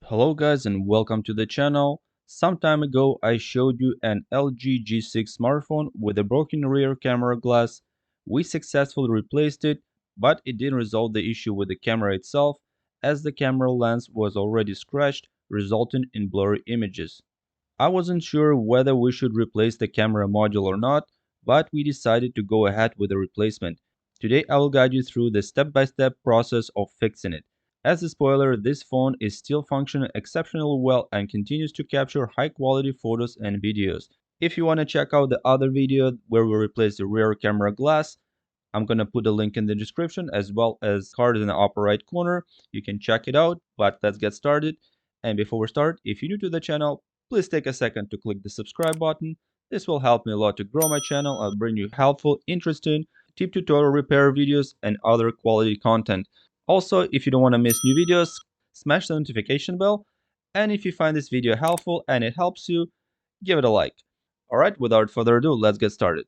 Hello guys and welcome to the channel. Some time ago I showed you an LG G6 smartphone with a broken rear camera glass. We successfully replaced it, but it didn't resolve the issue with the camera itself as the camera lens was already scratched, resulting in blurry images. I wasn't sure whether we should replace the camera module or not, but we decided to go ahead with the replacement. Today I will guide you through the step-by-step process of fixing it. As a spoiler, this phone is still functioning exceptionally well and continues to capture high-quality photos and videos. If you want to check out the other video where we replace the rear camera glass, I'm going to put a link in the description as well as card in the upper right corner. You can check it out, but let's get started. And before we start, if you're new to the channel, please take a second to click the subscribe button. This will help me a lot to grow my channel. I'll bring you helpful, interesting, tip tutorial repair videos and other quality content. Also, if you don't want to miss new videos, smash the notification bell. And if you find this video helpful and it helps you, give it a like. Alright, without further ado, let's get started.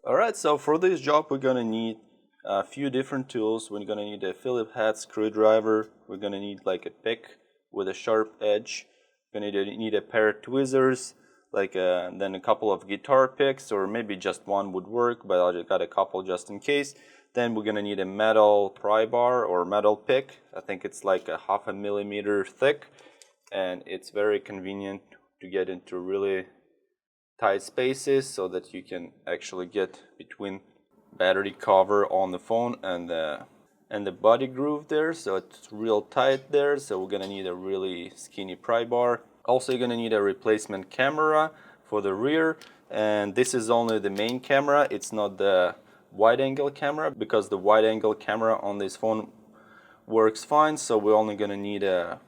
Alright, so for this job we're gonna need a few different tools. We're gonna need a Phillips head screwdriver. We're gonna need like a pick with a sharp edge. We're gonna need a pair of tweezers, then a couple of guitar picks, or maybe just one would work, but I just got a couple just in case. Then we're gonna need a metal pry bar or metal pick. I think it's like a 0.5 millimeter thick, and it's very convenient to get into really tight spaces so that you can actually get between battery cover on the phone and the body groove there, so it's real tight there. So we're gonna need a really skinny pry bar. Also, you're gonna need a replacement camera for the rear, and this is only the main camera. It's not the wide angle camera, because the wide angle camera on this phone works fine, so we're only gonna need a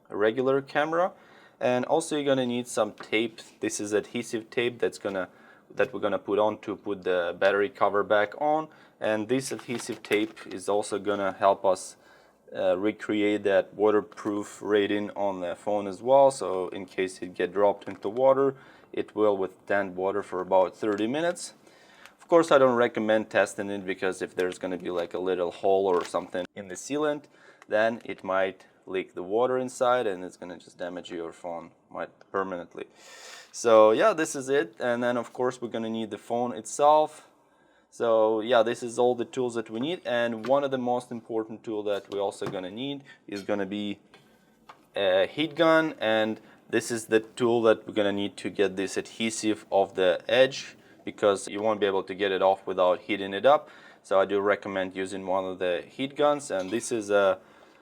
regular camera. And also you're gonna need some tape. This is adhesive tape that we're gonna put on to put the battery cover back on. And this adhesive tape is also gonna help us recreate that waterproof rating on the phone as well. So in case it get dropped into water, it will withstand water for about 30 minutes. Of course, I don't recommend testing it, because if there's gonna be like a little hole or something in the sealant, then it might leak the water inside and it's gonna just damage your phone permanently. So yeah, this is it. And then of course we're gonna need the phone itself. So yeah, this is all the tools that we need. And one of the most important tool that we're also gonna need is gonna be a heat gun. And this is the tool that we're gonna need to get this adhesive off the edge, because you won't be able to get it off without heating it up. So I do recommend using one of the heat guns, and this is a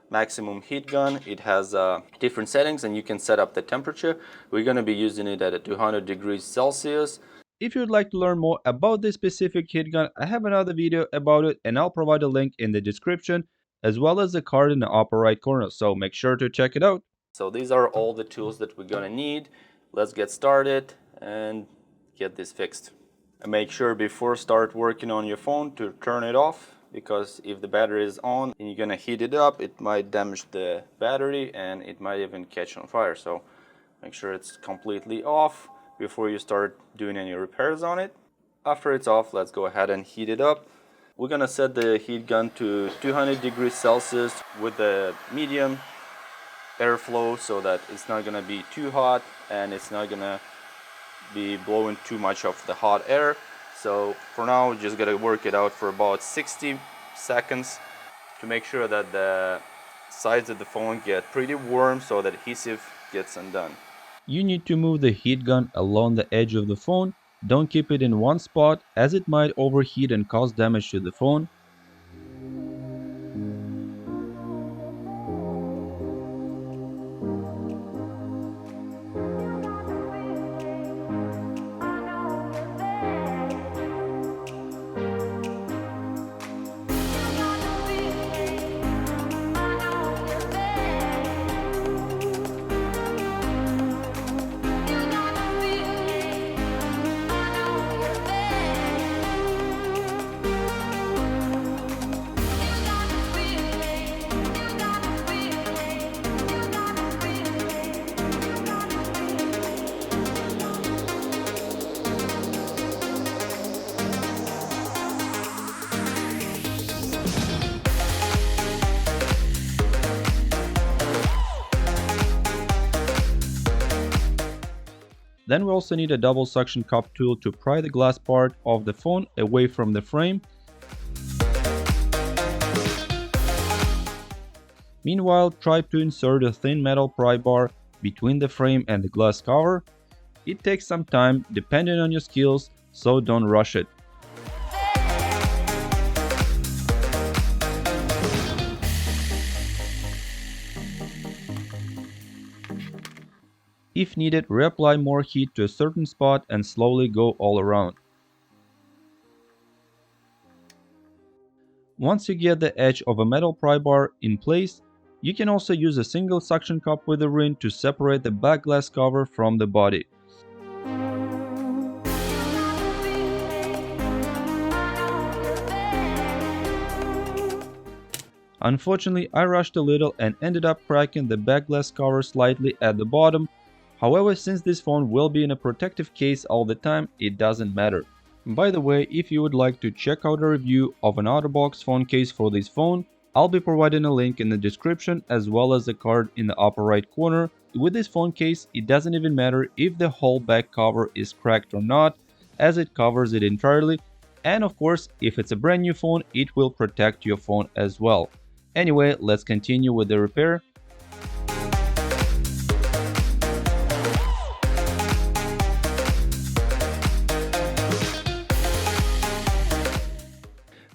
maximum heat gun. It has different settings and you can set up the temperature. We're going to be using it at 200 degrees Celsius. If you'd like to learn more about this specific heat gun, I have another video about it and I'll provide a link in the description, as well as the card in the upper right corner, so make sure to check it out. So these are all the tools that we're going to need. Let's get started and get this fixed. And make sure before start working on your phone to turn it off, because if the battery is on and you're gonna heat it up, it might damage the battery and it might even catch on fire. So make sure it's completely off before you start doing any repairs on it. After it's off, let's go ahead and heat it up. We're gonna set the heat gun to 200 degrees Celsius with a medium airflow, so that it's not gonna be too hot and it's not gonna be blowing too much of the hot air. So for now, we just gotta work it out for about 60 seconds to make sure that the sides of the phone get pretty warm so that adhesive gets undone. You need to move the heat gun along the edge of the phone. Don't keep it in one spot, as it might overheat and cause damage to the phone. Then we also need a double suction cup tool to pry the glass part of the phone away from the frame. Meanwhile, try to insert a thin metal pry bar between the frame and the glass cover. It takes some time depending on your skills, so don't rush it. If needed, reapply more heat to a certain spot and slowly go all around. Once you get the edge of a metal pry bar in place, you can also use a single suction cup with a ring to separate the back glass cover from the body. Unfortunately, I rushed a little and ended up cracking the back glass cover slightly at the bottom. However, since this phone will be in a protective case all the time, it doesn't matter. By the way, if you would like to check out a review of an out-of-box phone case for this phone, I'll be providing a link in the description as well as a card in the upper right corner. With this phone case, it doesn't even matter if the whole back cover is cracked or not, as it covers it entirely. And of course, if it's a brand new phone, it will protect your phone as well. Anyway, let's continue with the repair.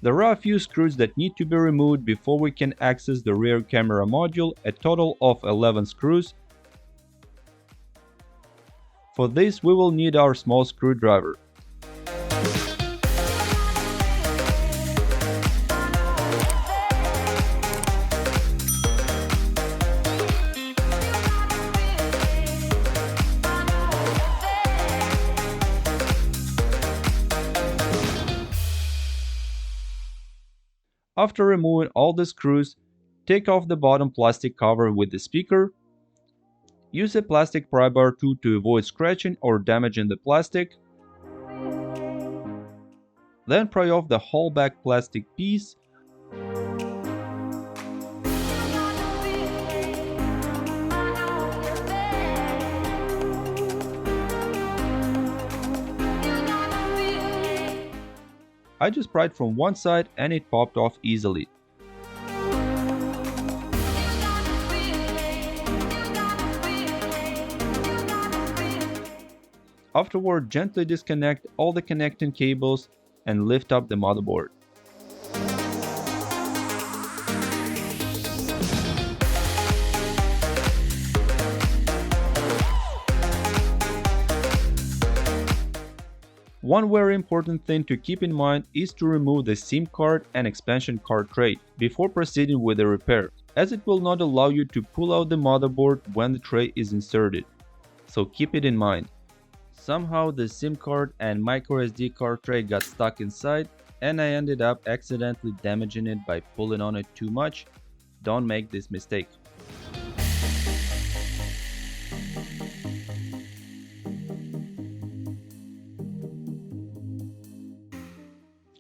There are a few screws that need to be removed before we can access the rear camera module, a total of 11 screws. For this we will need our small screwdriver. After removing all the screws, take off the bottom plastic cover with the speaker. Use a plastic pry bar tool to avoid scratching or damaging the plastic. Then pry off the whole back plastic piece. I just pried from one side and it popped off easily. Afterward, gently disconnect all the connecting cables and lift up the motherboard. One very important thing to keep in mind is to remove the SIM card and expansion card tray before proceeding with the repair, as it will not allow you to pull out the motherboard when the tray is inserted. So keep it in mind. Somehow the SIM card and microSD card tray got stuck inside and I ended up accidentally damaging it by pulling on it too much. Don't make this mistake.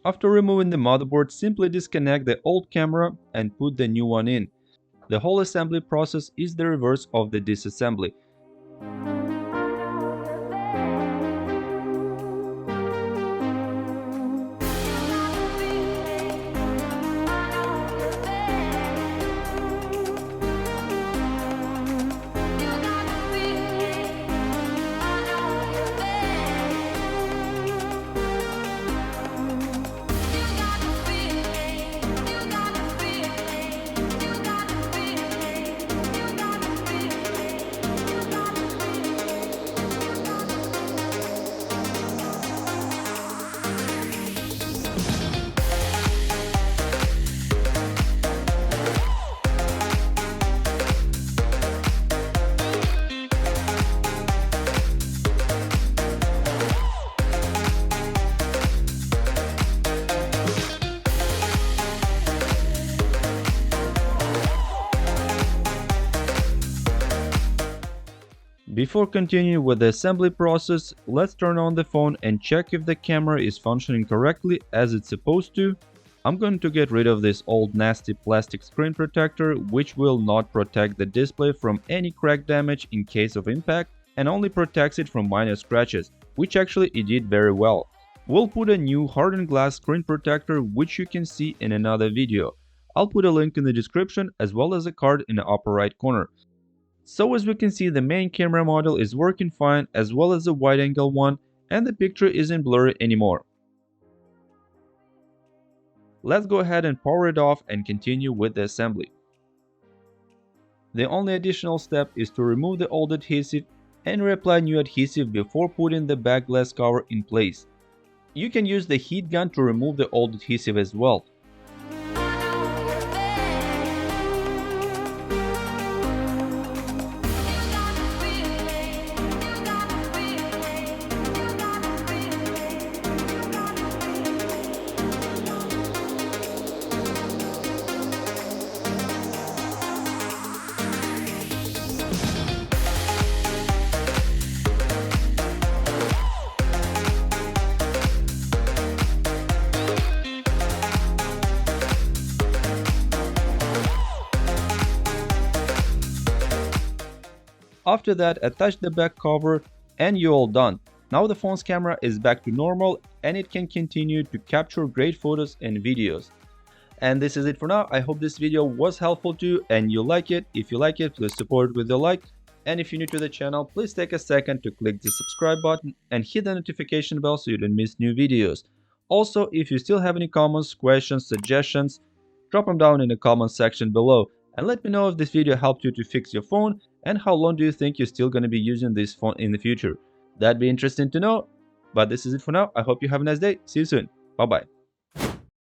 After removing the motherboard, simply disconnect the old camera and put the new one in. The whole assembly process is the reverse of the disassembly. Before continuing with the assembly process, let's turn on the phone and check if the camera is functioning correctly as it's supposed to. I'm going to get rid of this old nasty plastic screen protector, which will not protect the display from any crack damage in case of impact. and only protects it from minor scratches, which actually it did very well. We'll put a new hardened glass screen protector, which you can see in another video. I'll put a link in the description as well as a card in the upper right corner. So as we can see, the main camera module is working fine as well as the wide angle one, and the picture isn't blurry anymore. Let's go ahead and power it off and continue with the assembly. The only additional step is to remove the old adhesive and reapply new adhesive before putting the back glass cover in place. You can use the heat gun to remove the old adhesive as well. After that, attach the back cover and you're all done. Now the phone's camera is back to normal and it can continue to capture great photos and videos. And this is it for now. I hope this video was helpful to you and you like it. If you like it, please support it with a like. And if you're new to the channel, please take a second to click the subscribe button and hit the notification bell so you don't miss new videos. Also, if you still have any comments, questions, suggestions, drop them down in the comment section below. And let me know if this video helped you to fix your phone and how long do you think you're still going to be using this phone in the future. That'd be interesting to know. But this is it for now. I hope you have a nice day. See you soon. Bye bye.